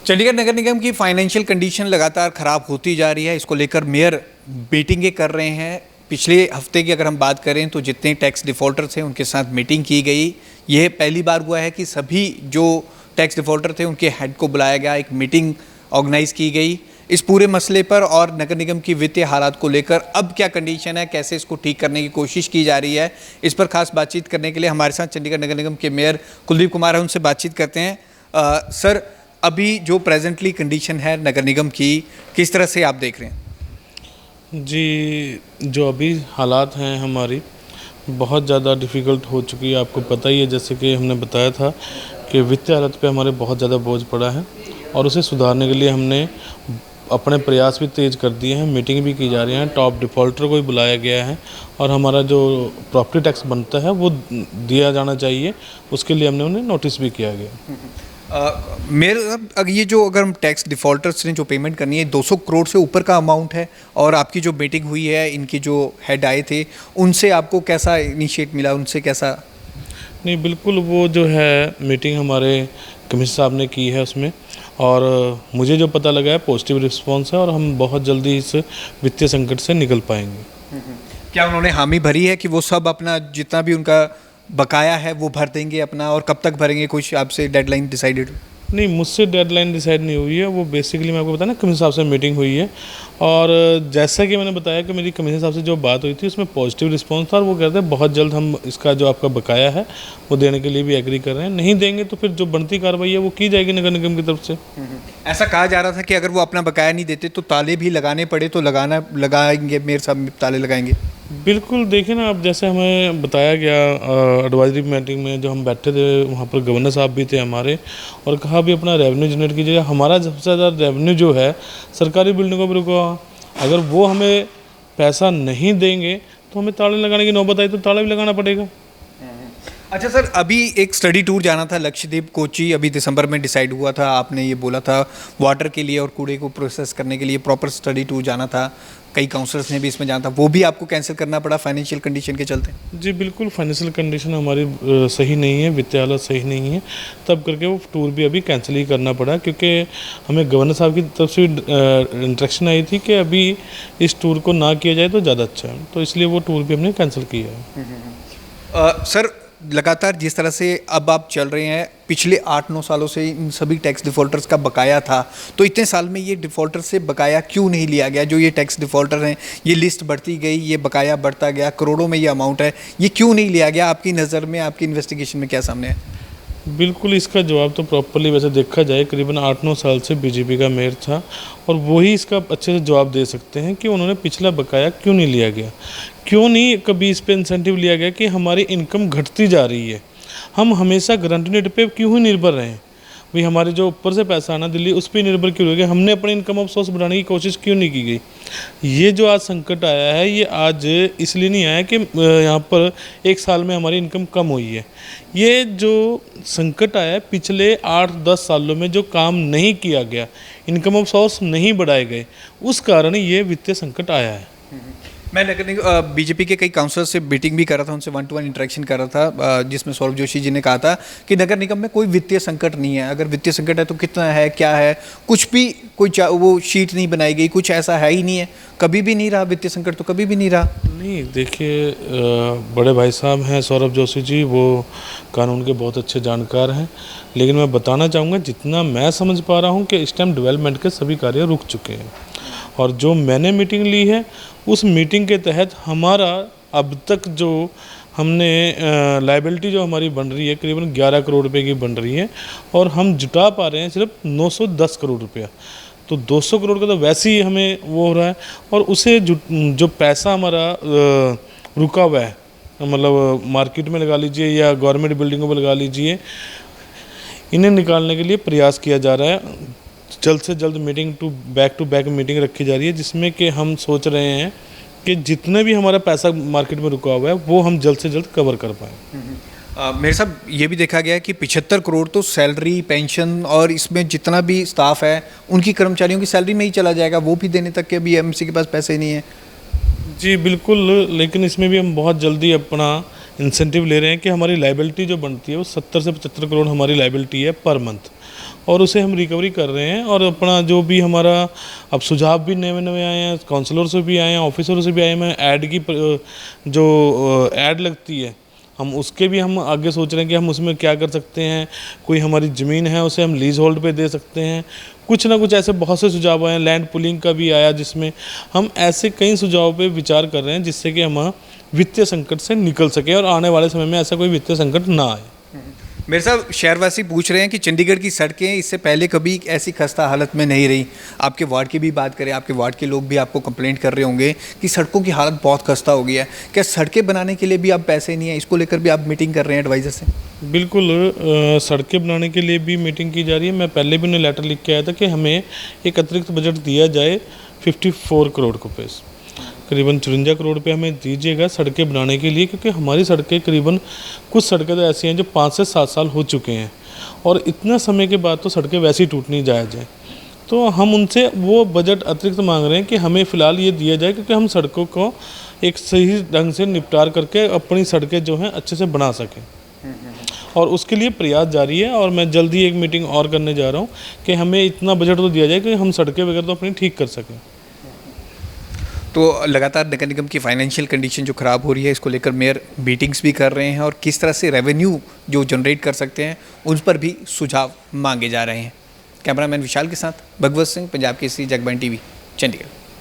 चंडीगढ़ नगर निगम की financial condition लगातार ख़राब होती जा रही है। इसको लेकर मेयर मीटिंगें कर रहे हैं। पिछले हफ्ते की अगर हम बात करें तो जितने टैक्स डिफ़ॉल्टर्स थे उनके साथ मीटिंग की गई। यह पहली बार हुआ है कि सभी जो टैक्स डिफ़ॉल्टर थे उनके हेड को बुलाया गया, एक मीटिंग ऑर्गेनाइज़ की गई इस पूरे मसले पर और नगर निगम की वित्तीय हालात को लेकर अब क्या कंडीशन है, कैसे इसको ठीक करने की कोशिश की जा रही है। इस पर खास बातचीत करने के लिए हमारे साथ चंडीगढ़ नगर निगम के मेयर कुलदीप कुमार है, उनसे बातचीत करते हैं। सर, अभी जो प्रेजेंटली कंडीशन है नगर निगम की, किस तरह से आप देख रहे हैं? जी, जो अभी हालात हैं हमारी बहुत ज़्यादा डिफ़िकल्ट हो चुकी है। आपको पता ही है, जैसे कि हमने बताया था कि वित्तीय हालत पे हमारे बहुत ज़्यादा बोझ पड़ा है और उसे सुधारने के लिए हमने अपने प्रयास भी तेज़ कर दिए हैं। मीटिंग भी की जा रही है, टॉप डिफ़ॉल्टर को भी बुलाया गया है और हमारा जो प्रॉपर्टी टैक्स बनता है वो दिया जाना चाहिए, उसके लिए हमने उन्हें नोटिस भी किया गया। मेरे ये जो अगर हम टैक्स डिफ़ॉल्टर्स ने जो पेमेंट करनी है 200 करोड़ से ऊपर का अमाउंट है और आपकी जो मीटिंग हुई है, इनकी जो हेड आए थे उनसे आपको कैसा इनिशिएट मिला, उनसे कैसा? नहीं, बिल्कुल वो जो है मीटिंग हमारे कमिश्नर साहब ने की है उसमें, और मुझे जो पता लगा है पॉजिटिव रिस्पांस है और हम बहुत जल्दी इस वित्तीय संकट से निकल पाएंगे। क्या उन्होंने हामी भरी है कि वो सब अपना जितना भी उनका बकाया है वो भर देंगे अपना, और कब तक भरेंगे, कुछ आपसे डेडलाइन डिसाइडेड? नहीं, मुझसे डेडलाइन डिसाइड नहीं हुई है। वो बेसिकली मैं आपको बताया ना, कमिश्नर साहब से मीटिंग हुई है और जैसा कि मैंने बताया कि मेरी कमिश्नर साहब से जो बात हुई थी उसमें पॉजिटिव रिस्पांस था और वो कहते हैं बहुत जल्द हम इसका जो आपका बकाया है वो देने के लिए भी एग्री कर रहे हैं। नहीं देंगे तो फिर जो बनती कार्रवाई है वो की जाएगी नगर निगम की तरफ से। ऐसा कहा जा रहा था कि अगर वो अपना बकाया नहीं देते तो ताले भी लगाने पड़े तो लगाएंगे, मेयर साहब ताले लगाएंगे? बिल्कुल, देखिए ना, अब जैसे हमें बताया गया एडवाइजरी मीटिंग में जो हम बैठे थे वहाँ पर गवर्नर साहब भी थे हमारे, और कहा भी अपना रेवेन्यू जनरेट कीजिए। हमारा सबसे ज़्यादा रेवेन्यू जो है सरकारी बिल्डिंगों पर रुका, अगर वो हमें पैसा नहीं देंगे तो हमें ताले लगाने की नौबत आई तो ताला भी लगाना पड़ेगा। अच्छा सर, अभी एक स्टडी टूर जाना था लक्षद्वीप, कोची, अभी दिसंबर में डिसाइड हुआ था। आपने ये बोला था वाटर के लिए और कूड़े को प्रोसेस करने के लिए प्रॉपर स्टडी टूर जाना था। कई काउंसलर्स ने भी इसमें जाना था, वो भी आपको कैंसिल करना पड़ा फाइनेंशियल कंडीशन के चलते? जी बिल्कुल, फाइनेंशियल कंडीशन हमारी सही नहीं है, वित्तीय हालत सही नहीं है, तब करके वो टूर भी अभी कैंसिल ही करना पड़ा, क्योंकि हमें गवर्नर साहब की तरफ से इंस्ट्रक्शन आई थी कि अभी इस टूर को ना किया जाए तो ज़्यादा अच्छा है, तो इसलिए वो टूर भी हमने कैंसिल किया है। सर, लगातार जिस तरह से अब आप चल रहे हैं, पिछले 8-9 सालों से इन सभी टैक्स डिफ़ॉल्टर्स का बकाया था, तो इतने साल में ये डिफ़ॉल्टर से बकाया क्यों नहीं लिया गया? जो ये टैक्स डिफ़ॉल्टर हैं, ये लिस्ट बढ़ती गई, ये बकाया बढ़ता गया, करोड़ों में ये अमाउंट है, ये क्यों नहीं लिया गया? आपकी नज़र में, आपकी इन्वेस्टिगेशन में क्या सामने है? बिल्कुल, इसका जवाब तो प्रॉपर्ली वैसे देखा जाए करीबन 8-9 साल से बीजेपी का मेयर था और वही इसका अच्छे से जवाब दे सकते हैं कि उन्होंने पिछला बकाया क्यों नहीं लिया गया, क्यों नहीं कभी इस पे इंसेंटिव लिया गया कि हमारी इनकम घटती जा रही है, हम हमेशा गारंटी रेट पे क्यों ही निर्भर रहें भाई, हमारे जो ऊपर से पैसा आना दिल्ली उस पर निर्भर क्यों रह गया, हमने अपने इनकम ऑफ सोर्स बढ़ाने की कोशिश क्यों नहीं की गई। ये जो आज संकट आया है ये आज इसलिए नहीं आया कि यहाँ पर एक साल में हमारी इनकम कम हुई है, ये जो संकट आया है पिछले 8-10 सालों में जो काम नहीं किया गया, इनकम ऑफ सोर्स नहीं बढ़ाए गए, उस कारण ये वित्तीय संकट आया है। मैं बीजेपी के कई काउंसलर से मीटिंग भी कर रहा था, उनसे 1-to-1 इंटरेक्शन कर रहा था, जिसमें सौरभ जोशी जी ने कहा था कि नगर निगम में कोई वित्तीय संकट नहीं है। अगर वित्तीय संकट है तो कितना है, क्या है, कुछ भी कोई वो शीट नहीं बनाई गई, कुछ ऐसा है ही नहीं है, कभी भी नहीं रहा वित्तीय संकट, तो कभी भी नहीं रहा। नहीं, देखिए, बड़े भाई साहब हैं सौरभ जोशी जी, वो कानून के बहुत अच्छे जानकार हैं, लेकिन मैं बताना चाहूँगा जितना मैं समझ पा रहा हूँ कि इस टाइम डेवलपमेंट के सभी कार्य रुक चुके हैं और जो मैंने मीटिंग ली है उस मीटिंग के तहत हमारा अब तक जो हमने लायबिलिटी जो हमारी बन रही है करीबन 11 करोड़ रुपए की बन रही है और हम जुटा पा रहे हैं सिर्फ 910 करोड़ रुपया, तो 200 करोड़ का तो वैसे ही हमें वो हो रहा है और उसे जो पैसा हमारा रुका हुआ है, मतलब मार्केट में लगा लीजिए या गवर्नमेंट बिल्डिंगों में लगा लीजिए, इन्हें निकालने के लिए प्रयास किया जा रहा है। जल्द से जल्द मीटिंग टू बैक मीटिंग रखी जा रही है जिसमें कि हम सोच रहे हैं कि जितने भी हमारा पैसा मार्केट में रुका हुआ है वो हम जल्द से जल्द कवर कर पाएँ। मेरे साहब ये भी देखा गया है कि 75 करोड़ तो सैलरी, पेंशन और इसमें जितना भी स्टाफ है उनकी कर्मचारियों की सैलरी में ही चला जाएगा, वो भी देने तक के अभी एमसी के पास पैसे नहीं है। जी बिल्कुल, लेकिन इसमें भी हम बहुत जल्दी अपना इंसेंटिव ले रहे हैं कि हमारी लायबिलिटी जो बनती है वो 70 से 75 करोड़ हमारी लायबिलिटी है पर मंथ, और उसे हम रिकवरी कर रहे हैं। और अपना जो भी हमारा अब सुझाव भी नए नए आए हैं, काउंसलर से भी आए हैं, ऑफिसरों से भी आए हैं। ऐड की जो ऐड लगती है हम उसके भी हम आगे सोच रहे हैं कि हम उसमें क्या कर सकते हैं। कोई हमारी ज़मीन है उसे हम लीज होल्ड पे दे सकते हैं। कुछ ना कुछ ऐसे बहुत से सुझाव आए हैं। लैंड पुलिंग का भी आया जिसमें हम ऐसे कई सुझावों पे विचार कर रहे हैं जिससे कि हम वित्तीय संकट से निकल सके और आने वाले समय में ऐसा कोई वित्तीय संकट ना आए। मेरे साहब शहरवासी पूछ रहे हैं कि चंडीगढ़ की सड़कें इससे पहले कभी ऐसी खस्ता हालत में नहीं रही। आपके वार्ड की भी बात करें, आपके वार्ड के लोग भी आपको कंप्लेंट कर रहे होंगे कि सड़कों की हालत बहुत खस्ता हो गई है। क्या सड़कें बनाने के लिए भी अब पैसे नहीं है? इसको लेकर भी आप मीटिंग कर रहे हैं एडवाइज़र से? बिल्कुल, सड़कें बनाने के लिए भी मीटिंग की जा रही है। मैं पहले भी उन्हें लेटर लिख के आया था कि हमें एक अतिरिक्त बजट दिया जाए 54 करोड़ रुपये, करीबन 54 करोड़ रुपये हमें दीजिएगा सड़कें बनाने के लिए, क्योंकि हमारी सड़कें करीबन कुछ सड़कें तो ऐसी हैं जो 5 से 7 साल हो चुके हैं और इतना समय के बाद तो सड़कें वैसे ही टूटनी जायज़ है। तो हम उनसे वो बजट अतिरिक्त मांग रहे हैं कि हमें फ़िलहाल ये दिया जाए, क्योंकि हम सड़कों को एक सही ढंग से निपटार करके अपनी सड़कें जो हैं अच्छे से बना सकें। और उसके लिए प्रयास जारी है और मैं जल्दी एक मीटिंग और करने जा रहा हूँ कि हमें इतना बजट तो दिया जाए कि हम सड़कें वगैरह तो अपनी ठीक कर सकें। तो लगातार नगर निगम की फाइनेंशियल कंडीशन जो ख़राब हो रही है, इसको लेकर मेयर मीटिंग्स भी कर रहे हैं और किस तरह से रेवेन्यू जो जनरेट कर सकते हैं उन पर भी सुझाव मांगे जा रहे हैं। कैमरामैन विशाल के साथ भगवत सिंह, पंजाब केसरी, जगबानी टीवी, चंडीगढ़।